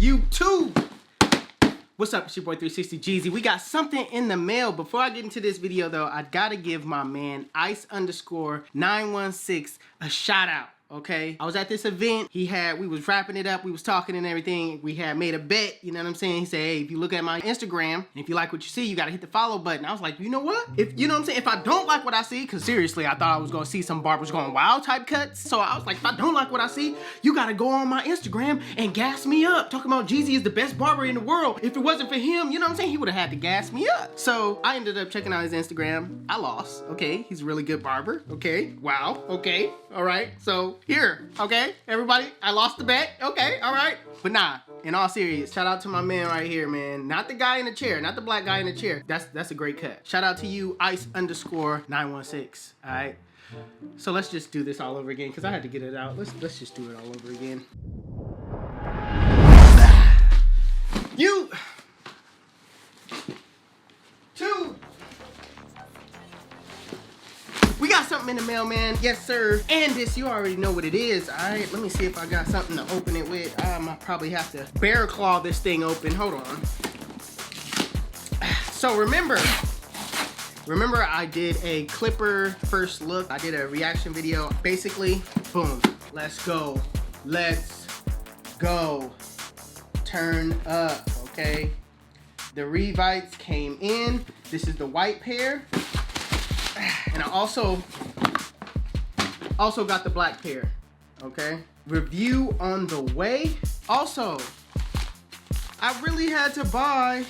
YouTube. What's up, it's your boy 360 Jeezy. We got something in the mail. Before I get into this video though, I gotta give my man ice_916 a shout out. Okay, I was at this event. We was wrapping it up. We was talking and everything. We had made a bet. You know what I'm saying? He said, hey, if you look at my Instagram and if you like what you see, you gotta hit the follow button. I was like, you know what? If you know what I'm saying, if I don't like what I see, because seriously, I thought I was gonna see some barbers going wild type cuts. So I was like, if I don't like what I see, you gotta go on my Instagram and gas me up. Talking about Jeezy is the best barber in the world. If it wasn't for him, you know what I'm saying, he would have had to gas me up. So I ended up checking out his Instagram. I lost. Okay, he's a really good barber. Okay, wow. Okay, all right. So here, okay, everybody, I lost the bet. Okay, all right. But nah, in all serious, shout out to my man right here, man. Not the guy in the chair, not the black guy in the chair. That's a great cut. Shout out to you, ice_916. All right. So let's just do this all over again because I had to get it out. Let's just do it all over again. We got something in the mail, man. Yes, sir. And this, you already know what it is. All right, let me see if I got something to open it with. I probably have to bear claw this thing open. Hold on. So remember I did a clipper first look. I did a reaction video. Basically, boom. Let's go. Let's go. Turn up, okay? The Revites came in. This is the white pair. And I also got the black pair, okay? Review on the way. Also, I really had to buy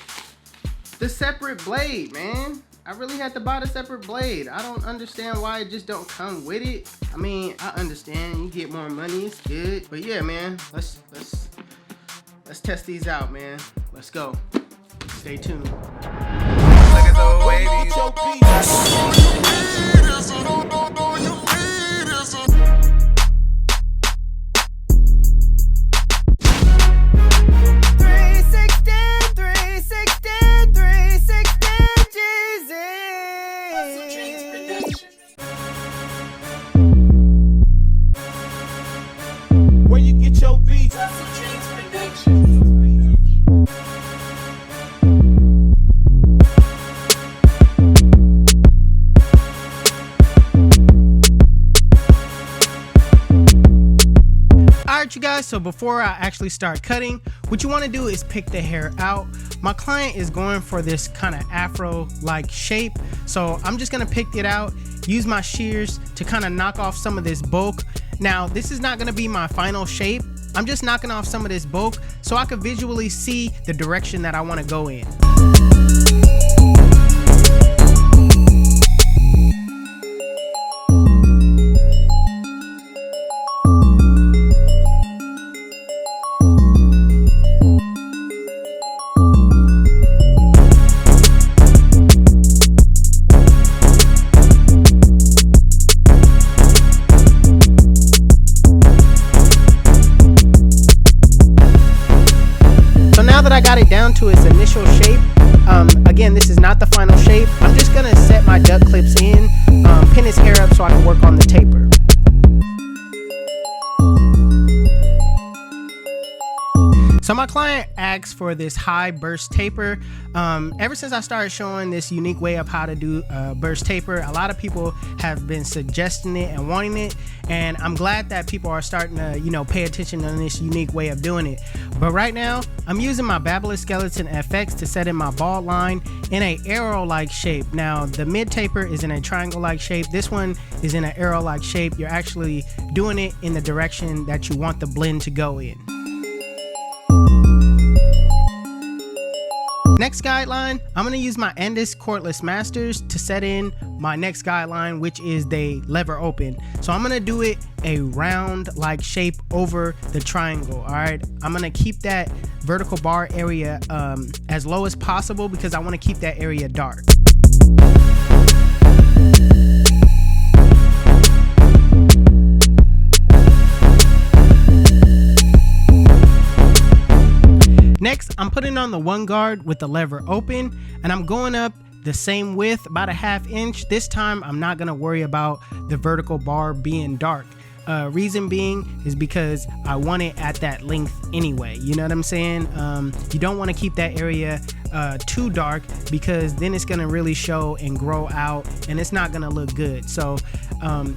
the separate blade, man. I really had to buy the separate blade. I don't understand why it just don't come with it. I mean, I understand you get more money, it's good. But yeah, man, let's test these out, man. Let's go. Stay tuned. Where you get your beats? Alright, you guys, so before I actually start cutting, what you want to do is pick the hair out. My client is going for this kind of afro like shape, so I'm just gonna pick it out, use my shears to kind of knock off some of this bulk. Now this is not gonna be my final shape. I'm just knocking off some of this bulk so I can visually see the direction that I want to go in. I got it down to its initial shape. Again, this is not the final shape. I'm just gonna set my duck clips in, pin his hair up so I can work on the taper. So my client asked for this high burst taper. Ever since I started showing this unique way of how to do burst taper, a lot of people have been suggesting it and wanting it, and I'm glad that people are starting to, you know, pay attention on this unique way of doing it. But right now, I'm using my Babyliss Skeleton FX to set in my bald line in a arrow-like shape. Now, the mid taper is in a triangle-like shape. This one is in an arrow-like shape. You're actually doing it in the direction that you want the blend to go in. Next guideline, I'm going to use my Andis Cordless Masters to set in my next guideline, which is the lever open. So I'm going to do it a round like shape over the triangle. All right, I'm going to keep that vertical bar area as low as possible because I want to keep that area dark. Next, I'm putting on the one guard with the lever open, and I'm going up the same width, about a 1/2 inch. This time, I'm not gonna worry about the vertical bar being dark. Reason being is because I want it at that length anyway. You know what I'm saying? You don't want to keep that area too dark, because then it's going to really show and grow out and it's not going to look good. So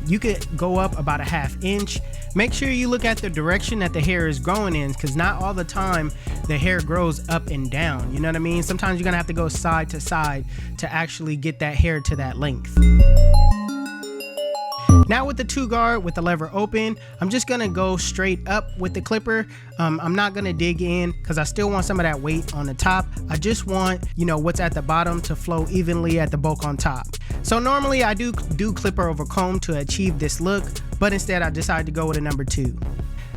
you could go up about a 1/2 inch. Make sure you look at the direction that the hair is growing in, because not all the time the hair grows up and down. You know what I mean? Sometimes you're going to have to go side to side to actually get that hair to that length. Now with the 2 guard with the lever open, I'm just gonna go straight up with the clipper. I'm not gonna dig in because I still want some of that weight on the top. I just want, you know, what's at the bottom to flow evenly at the bulk on top. So normally I do clipper over comb to achieve this look, but instead I decided to go with a number 2.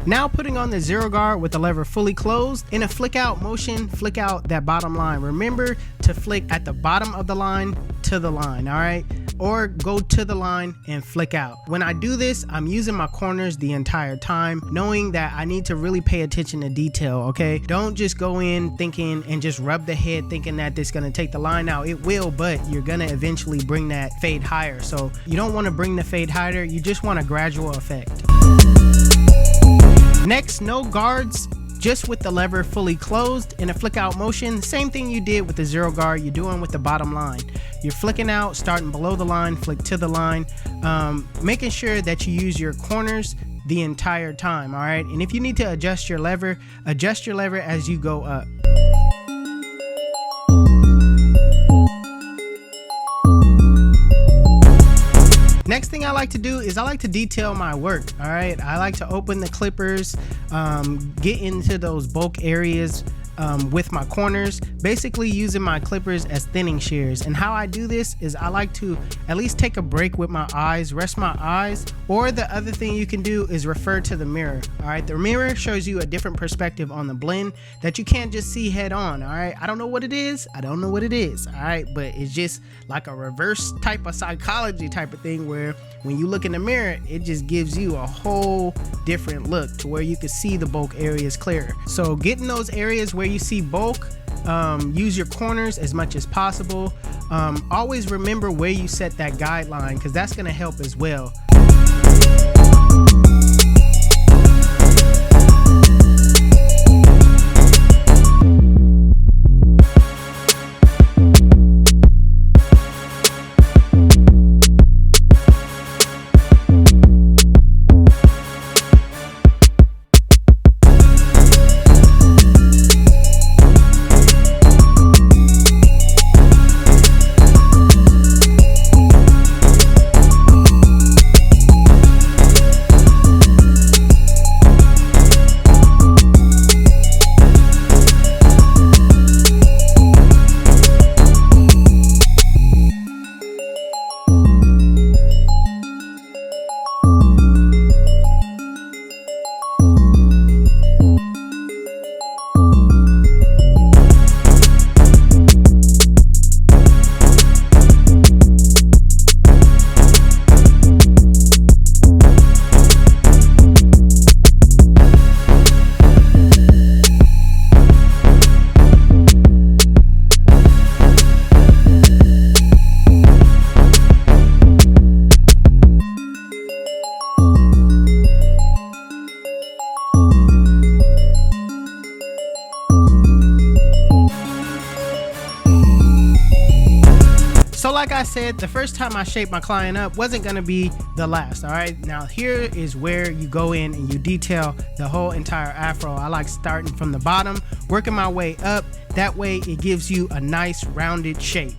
Now putting on the 0 guard with the lever fully closed. In a flick out motion, flick out that bottom line. Remember to flick at the bottom of the line to the line, all right? Or go to the line and flick out. When I do this, I'm using my corners the entire time, knowing that I need to really pay attention to detail, okay? Don't just go in thinking and just rub the head thinking that this is gonna take the line out. It will, but you're gonna eventually bring that fade higher. So you don't wanna bring the fade higher, you just want a gradual effect. Next, no guards, just with the lever fully closed in a flick out motion. Same thing you did with the 0 guard, you're doing with the bottom line. You're flicking out, starting below the line, flick to the line, making sure that you use your corners the entire time, all right? And if you need to adjust your lever as you go up. Next thing I like to do is I like to detail my work, all right? I like to open the clippers, get into those bulk areas with my corners, basically using my clippers as thinning shears. And how I do this is I like to at least take a break with my eyes, rest my eyes, or the other thing you can do is refer to the mirror, all right? The mirror shows you a different perspective on the blend that you can't just see head on, all right? I don't know what it is, all right? But it's just like a reverse type of psychology type of thing where when you look in the mirror, it just gives you a whole different look to where you can see the bulk areas clearer. So get in those areas where you see bulk, use your corners as much as possible. Always remember where you set that guideline, because that's going to help as well. So like I said, the first time I shaped my client up wasn't gonna be the last, all right? Now here is where you go in and you detail the whole entire afro. I like starting from the bottom, working my way up. That way it gives you a nice rounded shape.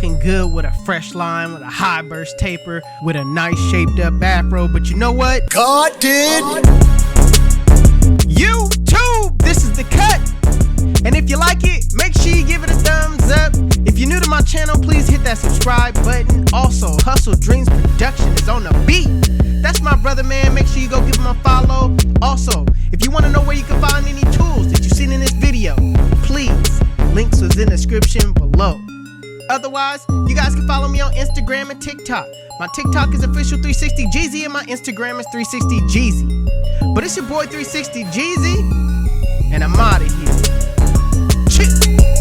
looking good with a fresh line, with a high burst taper, with a nice shaped up afro. But you know what? God did. YouTube, this is the cut. And if you like it, make sure you give it a thumbs up. If you're new to my channel, please hit that subscribe button. Also, Hustle Dreams Production is on the beat. That's my brother, man. Make sure you go give him a follow. Also, if you want to know where you can find any tools that you've seen in this video, please, links is in the description below. Otherwise, you guys can follow me on Instagram and TikTok. My TikTok is official360Jeezy and my Instagram is 360Jeezy. But it's your boy 360Jeezy, and I'm out of here. Chip.